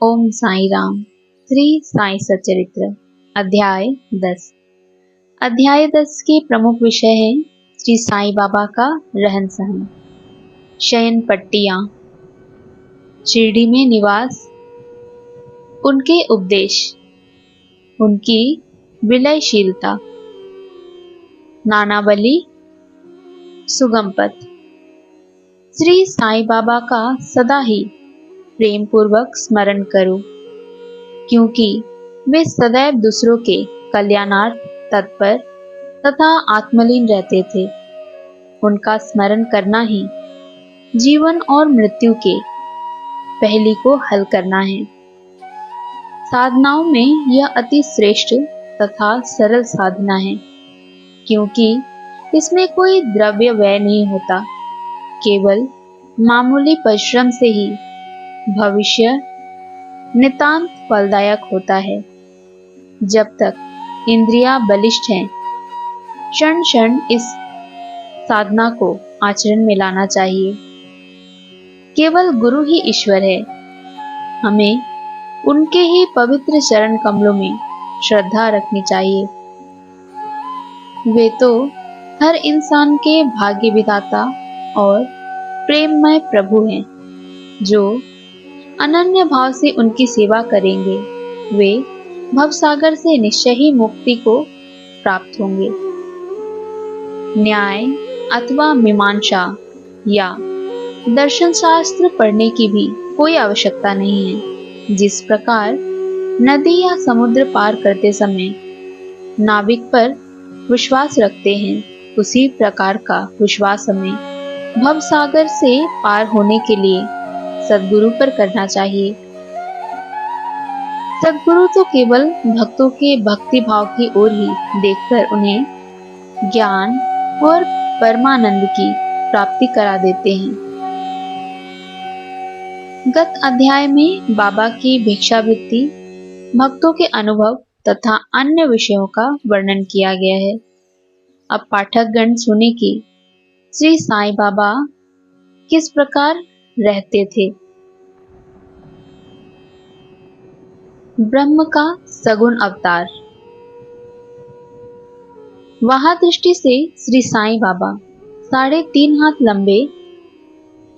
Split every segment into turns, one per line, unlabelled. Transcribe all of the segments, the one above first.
ओम साई राम। श्री साई सच्चरित्र अध्याय 10। अध्याय 10 के प्रमुख विषय हैं श्री साई बाबा का रहन सहन, शयन पट्टियां, शिरडी में निवास, उनके उपदेश, उनकी विलयशीलता, नानावली, सुगम पथ। श्री साई बाबा का सदा ही प्रेम पूर्वक स्मरण करो, क्योंकि वे सदैव दूसरों के कल्याणार्थ तत्पर तथा आत्मलीन रहते थे। उनका स्मरण करना ही जीवन और मृत्यु के पहेली को हल करना है। साधनाओं में यह अति श्रेष्ठ तथा सरल साधना है, क्योंकि इसमें कोई द्रव्य व्यय नहीं होता। केवल मामूली परिश्रम से ही भविष्य नितांत फलदायक होता है। जब तक इंद्रियां बलिष्ठ हैं, क्षण क्षण इस साधना को आचरण में लाना चाहिए। केवल गुरु ही ईश्वर है। हमें उनके ही पवित्र चरण कमलों में श्रद्धा रखनी चाहिए। वे तो हर इंसान के भाग्य विधाता और प्रेममय प्रभु हैं। जो अनन्य भाव से उनकी सेवा करेंगे, वे भवसागर से निश्चय ही मुक्ति को प्राप्त होंगे। न्याय अथवा मीमांसा या दर्शन शास्त्र पढ़ने की भी कोई आवश्यकता नहीं है। जिस प्रकार नदी या समुद्र पार करते समय नाविक पर विश्वास रखते हैं, उसी प्रकार का विश्वास हमें भवसागर से पार होने के लिए सद्गुरु पर करना चाहिए। सद्गुरु तो केवल भक्तों के भक्ति भाव की ओर ही देखकर उन्हें ज्ञान और परमानंद की प्राप्ति करा देते हैं। गत अध्याय में बाबा की भिक्षावृत्ति, भक्तों के अनुभव तथा अन्य विषयों का वर्णन किया गया है। अब पाठकगण सुने कि श्री साई बाबा किस प्रकार रहते थे। ब्रह्म का सगुण अवतार। वहां दृष्टि से श्री साई बाबा 3.5 हाथ लंबे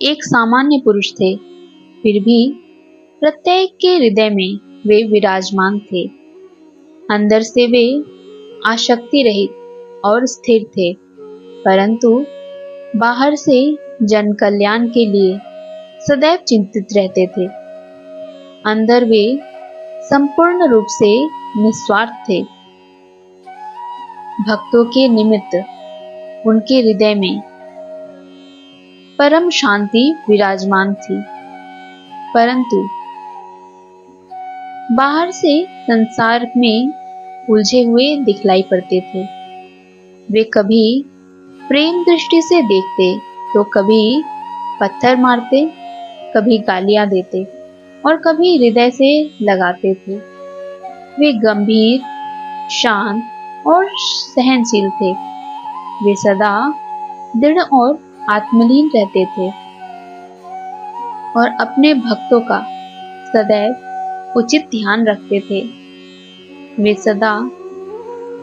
एक सामान्य पुरुष थे, फिर भी प्रत्येक के हृदय में वे विराजमान थे। अंदर से वे आसक्ति रहित और स्थिर थे, परंतु बाहर से जन कल्याण के लिए सदैव चिंतित रहते थे। अंदर वे संपूर्ण रूप से निस्वार्थ थे। भक्तों के निमित्त उनके हृदय में परम शांति विराजमान थी, परंतु बाहर से संसार में उलझे हुए दिखलाई पड़ते थे। वे कभी प्रेम दृष्टि से देखते तो कभी पत्थर मारते, कभी गालियां देते और कभी हृदय से लगाते थे। वे गंभीर, शांत और सहनशील थे। वे सदा दृढ़ और आत्मलीन रहते थे और अपने भक्तों का सदैव उचित ध्यान रखते थे। वे सदा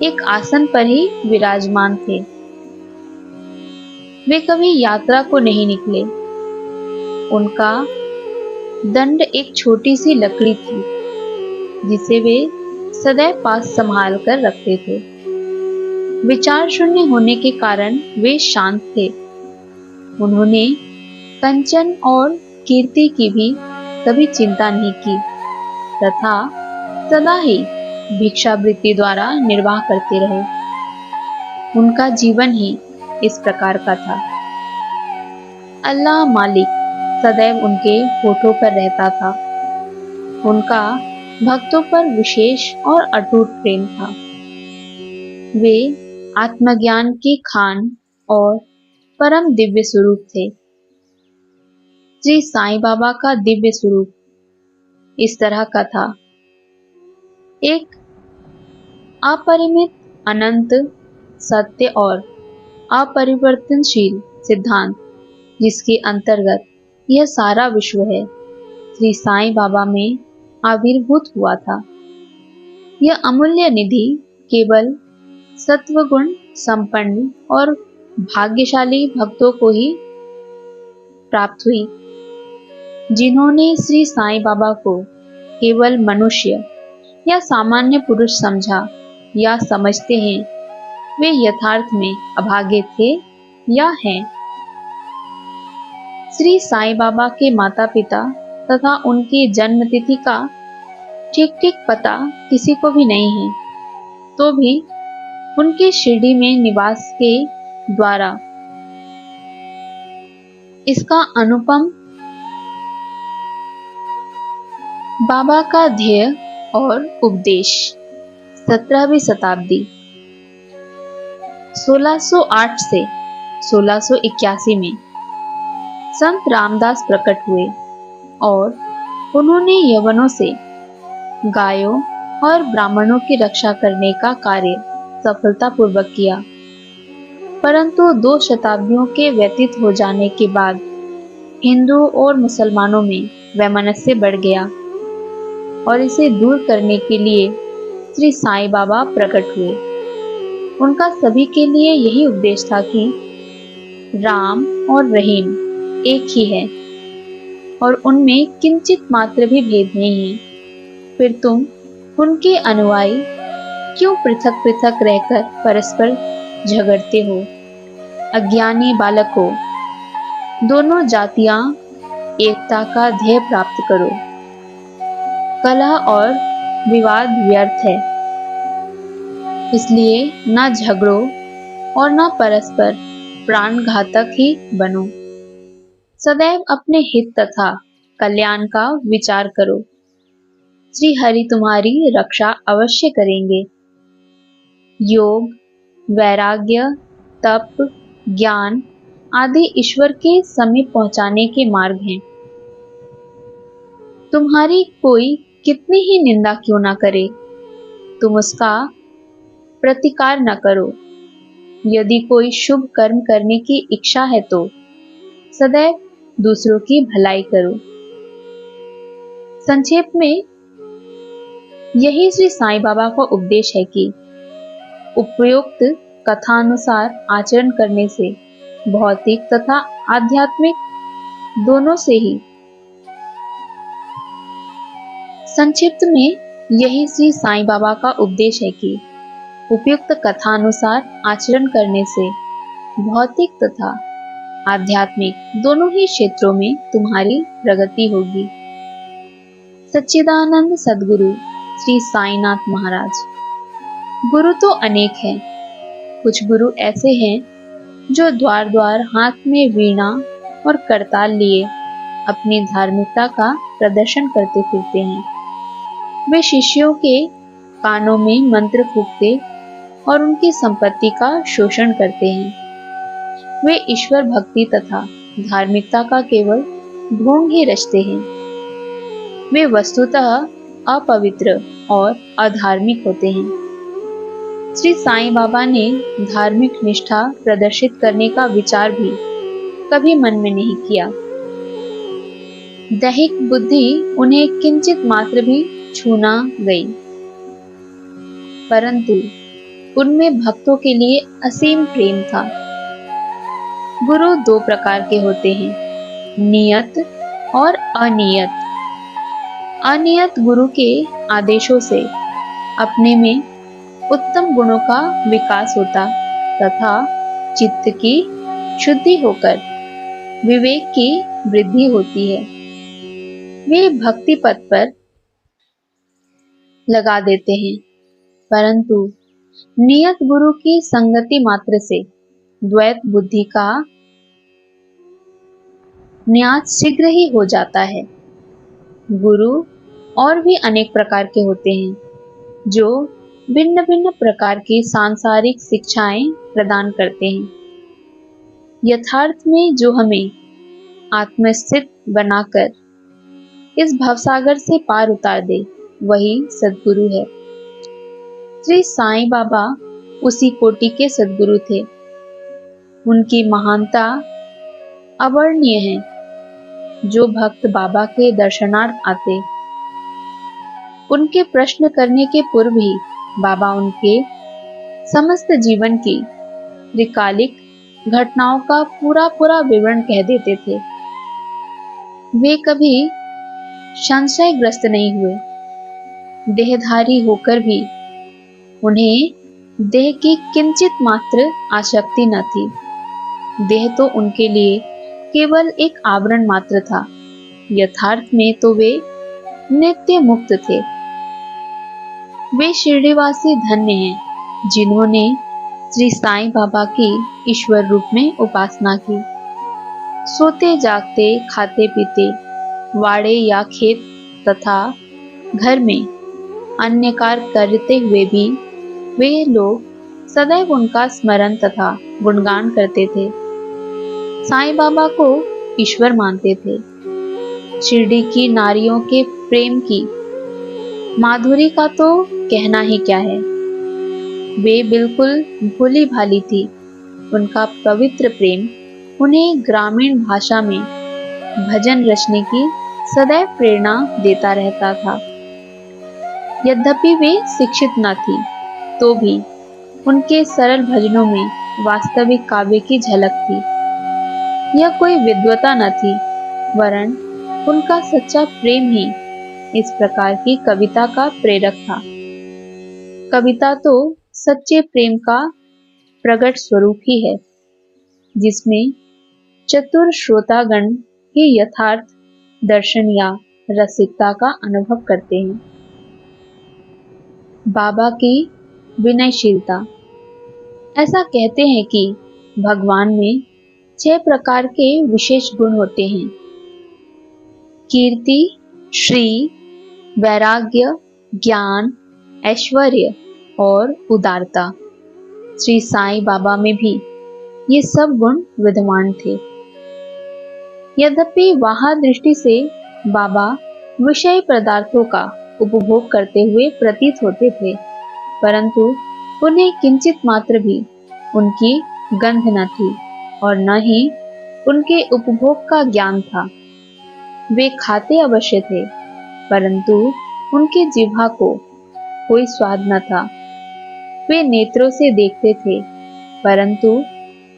एक आसन पर ही विराजमान थे। वे कभी यात्रा को नहीं निकले। उनका दंड एक छोटी सी लकड़ी थी, जिसे वे सदैव पास संभाल कर रखते थे। विचार शून्य होने के कारण वे शांत थे। उन्होंने कंचन और कीर्ति की भी कभी चिंता नहीं की तथा सदा ही भिक्षावृत्ति द्वारा निर्वाह करते रहे। उनका जीवन ही इस प्रकार का था। अल्लाह मालिक सदैव उनके होठों पर रहता था। उनका भक्तों पर विशेष और अटूट प्रेम था। वे आत्मज्ञान की खान और परम दिव्य स्वरूप थे। श्री साईं बाबा का दिव्य स्वरूप इस तरह का था। एक अपरिमित, अनंत, सत्य और अपरिवर्तनशील सिद्धांत, जिसके अंतर्गत यह सारा विश्व है। श्री साईं बाबा में आविर्भूत हुआ था। यह अमूल्य निधि केवल सत्वगुण संपन्न और भाग्यशाली भक्तों को ही प्राप्त हुई। जिन्होंने श्री साईं बाबा को केवल मनुष्य या सामान्य पुरुष समझा या समझते हैं, वे यथार्थ में अभागे थे या हैं। श्री साईं बाबा के माता पिता तथा उनकी जन्म तिथि का ठीक ठीक पता किसी को भी नहीं है, तो भी उनके शिरडी में निवास के द्वारा इसका अनुपम बाबा का ध्येय और उपदेश। 17वीं शताब्दी 1608 से 1681 में संत रामदास प्रकट हुए और उन्होंने यवनों से गायों और ब्राह्मणों की रक्षा करने का कार्य सफलतापूर्वक किया। परंतु 2 शताब्दियों के व्यतीत हो जाने के बाद हिंदुओं और मुसलमानों में वैमनस्य बढ़ गया और इसे दूर करने के लिए श्री साईं बाबा प्रकट हुए। उनका सभी के लिए यही उपदेश था कि राम और रहीम एक ही है और उनमें किंचित मात्र भी भेद नहीं है। फिर तुम उनके अनुयायी क्यों पृथक पृथक रहकर परस्पर झगड़ते हो? अज्ञानी बालकों, दोनों जातियां एकता का ध्येय प्राप्त करो। कलह और विवाद व्यर्थ है, इसलिए ना झगड़ो और ना परस्पर प्राणघातक ही बनो। सदैव अपने हित तथा कल्याण का विचार करो। श्री हरि तुम्हारी रक्षा अवश्य करेंगे। योग, वैराग्य, तप, ज्ञान आदि ईश्वर के समीप पहुंचाने के मार्ग हैं। तुम्हारी कोई कितनी ही निंदा क्यों ना करे, तुम उसका प्रतिकार न करो। यदि कोई शुभ कर्म करने की इच्छा है तो सदैव दूसरों की भलाई करो। संक्षेप में यही श्री साईं बाबा का उपदेश है कि उपयुक्त कथानुसार आचरण करने से भौतिक तथा आध्यात्मिक दोनों से ही संक्षिप्त में यही श्री साईं बाबा का उपदेश है कि उपयुक्त कथानुसार आचरण करने से भौतिक तथा आध्यात्मिक दोनों ही क्षेत्रों में तुम्हारी प्रगति होगी। सच्चिदानंद सद्गुरु श्री साईनाथ महाराज। गुरु तो अनेक हैं। कुछ गुरु ऐसे हैं जो द्वार द्वार हाथ में वीणा और करताल लिए अपनी धार्मिकता का प्रदर्शन करते फिरते हैं। वे शिष्यों के कानों में मंत्र फूंकते और उनकी संपत्ति का शोषण करते हैं। वे ईश्वर भक्ति तथा धार्मिकता का केवल ढोंग ही रचते हैं। वे वस्तुतः अपवित्र और अधार्मिक होते हैं। श्री साईं बाबा ने धार्मिक निष्ठा प्रदर्शित करने का विचार भी कभी मन में नहीं किया। दैहिक बुद्धि उन्हें किंचित मात्र भी छू ना गई, परंतु उनमें भक्तों के लिए असीम प्रेम था। गुरु 2 प्रकार के होते हैं, नियत और अनियत। अनियत गुरु के आदेशों से अपने में उत्तम गुणों का विकास होता तथा चित्त की शुद्धि होकर विवेक की वृद्धि होती है। वे भक्ति पथ पर लगा देते हैं, परंतु नियत गुरु की संगति मात्र से द्वैत बुद्धि का न्यास शीघ्र ही हो जाता है। गुरु और भी अनेक प्रकार के होते हैं जो भिन्न भिन्न प्रकार की सांसारिक शिक्षाएं प्रदान करते हैं। यथार्थ में जो हमें आत्मस्थित बनाकर इस भवसागर से पार उतार दे, वही सद्गुरु है। श्री साईं बाबा उसी कोटि के सद्गुरु थे। उनकी महानता अवर्णनीय है। जो भक्त बाबा के दर्शनार्थ आते उनके प्रश्न करने के पूर्व ही बाबा उनके समस्त जीवन की त्रिकालिक घटनाओं का पूरा पूरा विवरण कह देते थे। वे कभी संशयग्रस्त नहीं हुए। देहधारी होकर भी उन्हें देह की किंचित मात्र आसक्ति न थी। देह तो उनके लिए केवल एक आवरण मात्र था। यथार्थ में तो वे नित्य मुक्त थे। वे शिरडीवासी धन्य हैं जिन्होंने श्री साईं बाबा की ईश्वर रूप में उपासना की। सोते जागते, खाते पीते, वाड़े या खेत तथा घर में अन्य कार्य करते हुए भी वे लोग सदैव उनका स्मरण तथा गुणगान करते थे। साईं बाबा को ईश्वर मानते थे। शिरडी की नारियों के प्रेम की माधुरी का तो कहना ही क्या है। वे बिल्कुल भोली भाली थी। उनका पवित्र प्रेम उन्हें ग्रामीण भाषा में भजन रचने की सदैव प्रेरणा देता रहता था। यद्यपि वे शिक्षित न थी, तो भी उनके सरल भजनों में वास्तविक काव्य की झलक थी। यह कोई विद्वता न थी, वरन उनका सच्चा प्रेम ही इस प्रकार की कविता का प्रेरक था। कविता तो सच्चे प्रेम का प्रकट स्वरूप ही है, जिसमें चतुर श्रोतागण ही यथार्थ दर्शन या रसिकता का अनुभव करते हैं। बाबा की विनयशीलता। ऐसा कहते हैं कि भगवान में 6 प्रकार के विशेष गुण होते हैं: कीर्ति, श्री, वैराग्य, ज्ञान, ऐश्वर्य और उदारता। श्री साईं बाबा में भी ये सब गुण विद्यमान थे। यद्यपि बाह्य दृष्टि से बाबा विषय पदार्थों का उपभोग करते हुए प्रतीत होते थे, परंतु उन्हें किंचित मात्र भी उनकी गंध न थी और न ही उनके उपभोग का ज्ञान था। वे खाते अवश्य थे, परंतु उनके जिह्वा को कोई स्वाद न था। वे नेत्रों से देखते थे, परंतु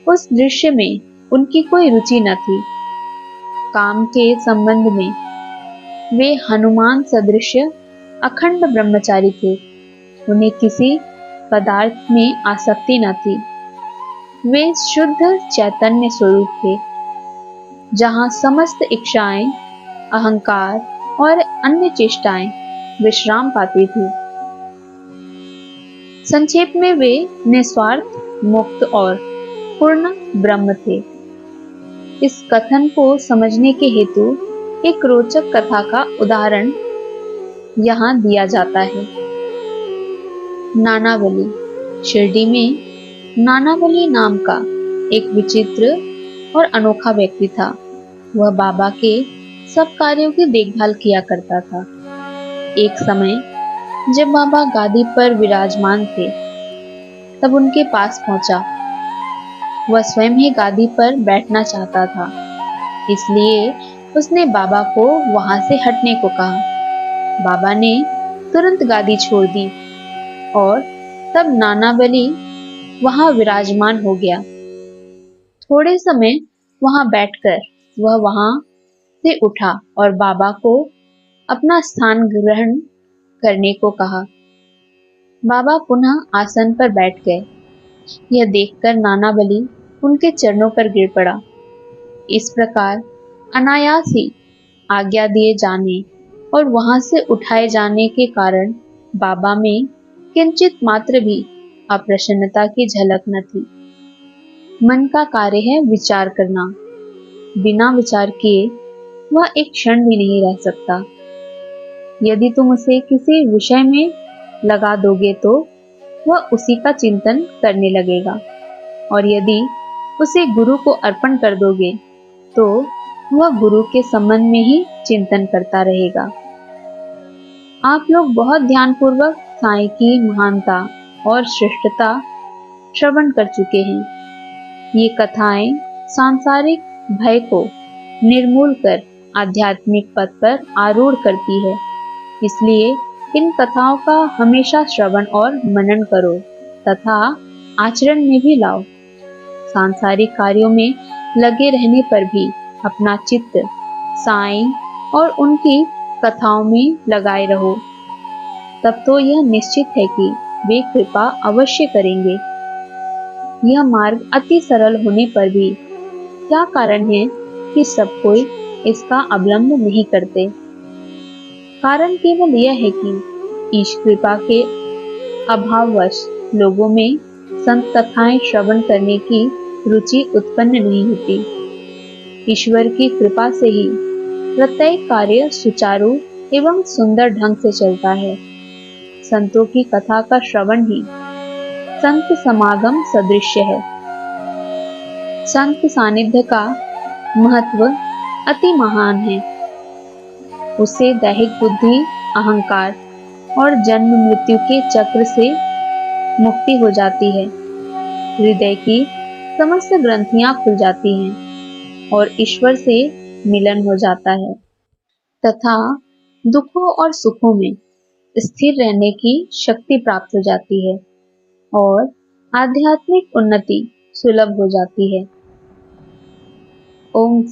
उस दृश्य में उनकी कोई रुचि न थी। काम के संबंध में वे हनुमान सदृश अखंड ब्रह्मचारी थे। उन्हें किसी पदार्थ में आसक्ति न थी। वे शुद्ध चैतन्य स्वरूप थे, जहाँ समस्त इच्छाएं, अहंकार और अन्य चेष्टाएं विश्राम पाती थी। संक्षेप में वे निस्वार्थ, मुक्त और पूर्ण ब्रह्म थे। इस कथन को समझने के हेतु एक रोचक कथा का उदाहरण यहाँ दिया जाता है। नानावली। शिरडी में नानावली नाम का एक विचित्र और अनोखा व्यक्ति था। वह बाबा के सब कार्यों की देखभाल किया करता था। एक समय जब बाबा गादी पर विराजमान थे, तब उनके पास पहुंचा। वह स्वयं ही गादी पर बैठना चाहता था, इसलिए उसने बाबा को वहां से हटने को कहा। बाबा ने तुरंत गादी छोड़ दी और तब नानावली वहां विराजमान हो गया। थोड़े समय वहां बैठकर वह वहां से उठा और बाबा को अपना स्थान ग्रहण करने को कहा। बाबा पुनः आसन पर बैठ गए। यह देखकर नानावली उनके चरणों पर गिर पड़ा। इस प्रकार अनायास ही आज्ञा दिए जाने और वहां से उठाए जाने के कारण बाबा में किंचित मात्र भी अप्रसन्नता की झलक न थी। मन का कार्य है विचार करना। बिना विचार किए वह एक क्षण भी नहीं रह सकता। यदि तुम उसे किसी विषय में लगा दोगे तो वह उसी का चिंतन करने लगेगा, और यदि उसे गुरु को अर्पण कर दोगे तो वह गुरु के संबंध में ही चिंतन करता रहेगा। आप लोग बहुत ध्यानपूर्वक साईं की महानता और श्रेष्ठता श्रवण कर चुके हैं। ये कथाएं सांसारिक भय को निर्मूल कर आध्यात्मिक पथ पर आरूढ़ करती है। इसलिए इन कथाओं का हमेशा श्रवण और मनन करो तथा आचरण में भी लाओ। सांसारिक कार्यों में लगे रहने पर भी अपना चित्त साईं और उनकी कथाओं में लगाए रहो, तब तो यह निश्चित है कि वे कृपा अवश्य करेंगे। यह मार्ग अति सरल होने पर भी क्या कारण है कि सब कोई इसका अवलंब नहीं करते? कारण केवल यह है कि ईश कृपा के अभाववश लोगों में संत कथाएं श्रवण करने की रुचि उत्पन्न नहीं होती। ईश्वर की कृपा से ही प्रत्येक कार्य सुचारू एवं सुंदर ढंग से चलता है। संतों की कथा का श्रवण ही संत समागम सदृश्य है। संत सानिध्य का महत्व अति महान है। उससे दैहिक बुद्धि, अहंकार और जन्म मृत्यु के चक्र से मुक्ति हो जाती है। हृदय की समस्त ग्रंथियां खुल जाती हैं और ईश्वर से मिलन हो जाता है तथा दुखों और सुखों में स्थिर रहने की शक्ति प्राप्त हो जाती है और आध्यात्मिक उन्नति सुलभ हो जाती है। ओम